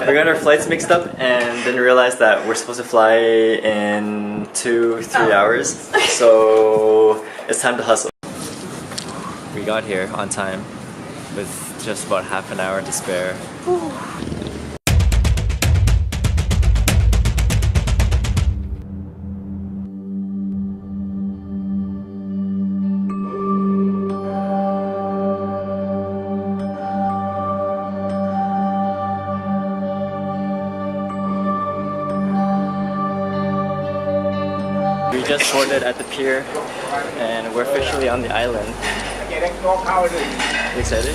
We got our flights mixed up and didn't realize that we're supposed to fly in 2-3 hours. So it's time to hustle. We got here on time with just about half an hour to spare. We just boarded at the pier and we're officially on the island. You excited?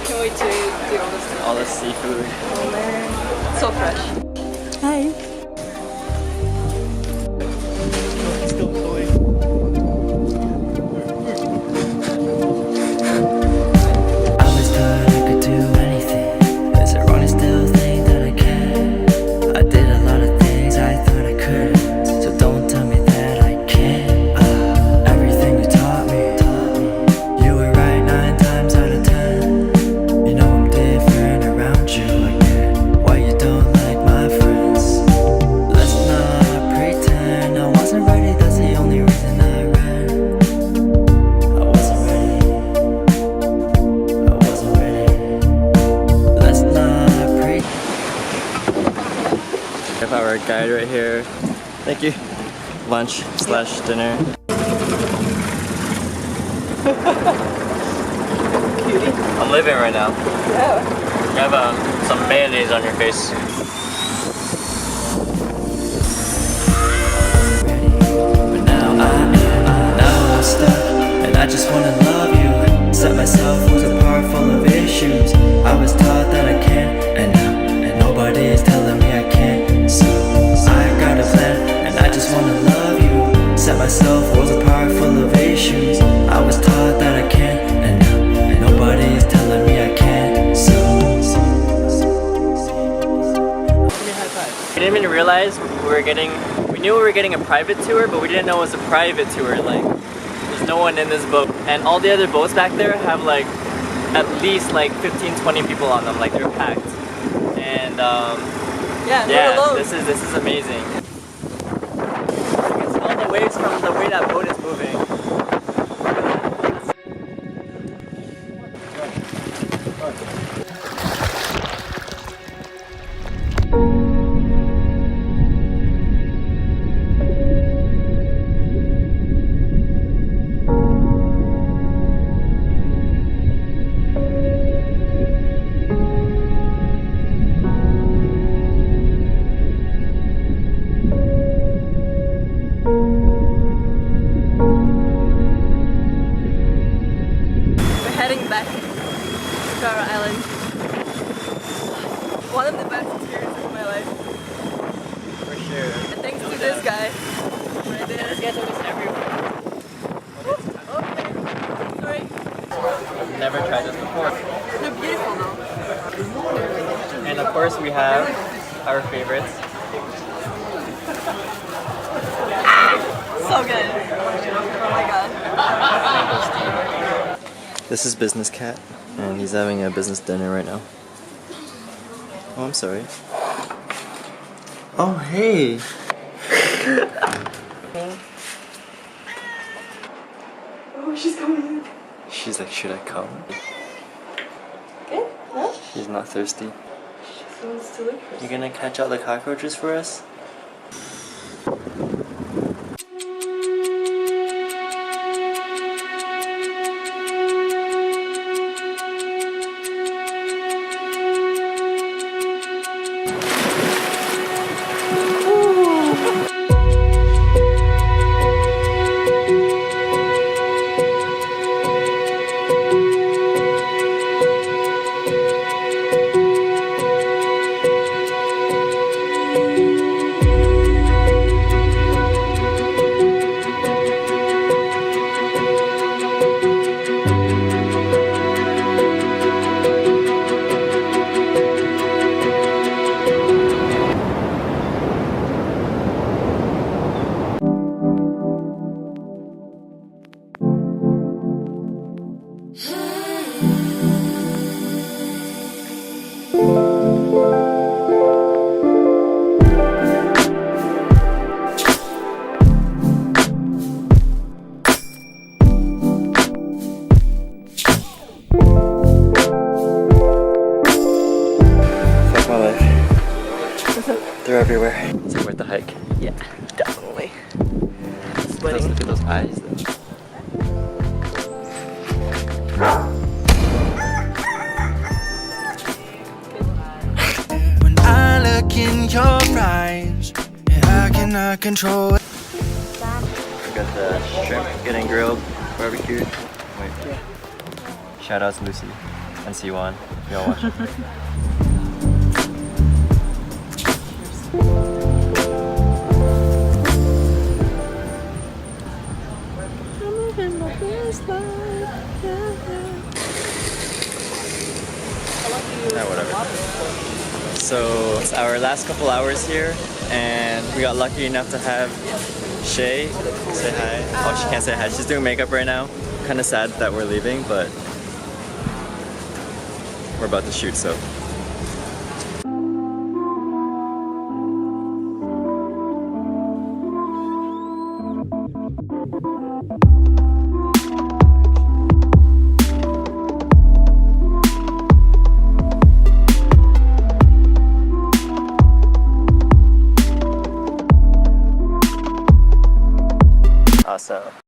Can't wait to do all this stuff. All the seafood. Oh man, so fresh. Hi. Still going. I always thought I could do anything. Is it wrong to still think that I can? I did a lot of things I thought I couldn't. So don't tell me that I can't. Everything you taught me, you were right 9 times out of 10. You know I'm different around you. I get why you don't like my friends. Let's not pretend I wasn't ready. That's the only reason I ran. I wasn't ready. I wasn't ready. Let's not pretend. We have our guide right here. Thank you. Lunch slash dinner. Cutie. I'm living right now. Yeah. You have some mayonnaise on your face. But now I'm stuck, and I just wanna love you. Set myself with a part full of issues. I was taught that I can't, and nobody is telling me I can't. So I got a plan, and I just wanna love you. Set myself with a part full of issues. I was taught that I can't, and nobody is telling me I can't. So We didn't even realize we knew we were getting a private tour, but we didn't know it was a private tour. Like, there's no one in this boat. And all the other boats back there have like, at least like 15-20 people on them, like they're packed. And We're alone. this is amazing. You can smell the waves from the way that boat is moving. Heading back to our island. One of the best experiences of my life. For sure. And thanks to this guy. Right there. This guy's always everywhere. Okay. Sorry. I've never tried this before. They're beautiful though. And of course we have our favorites. So good. Oh my god. This is Business Cat, and he's having a business dinner right now. Oh, I'm sorry. Oh, hey! Oh, she's coming in. She's like, should I come? Okay, no? She's not thirsty. She wants to lick first. You gonna catch out the cockroaches for us? cannot control it. We got the shrimp getting grilled, barbecued. Wait. Shout out to Lucy and Siwan. Y'all watch it. Yeah, whatever. So it's our last couple hours here, and we got lucky enough to have Shay say hi. Oh, she can't say hi. She's doing makeup right now. Kind of sad that we're leaving, but we're about to shoot, so. Awesome.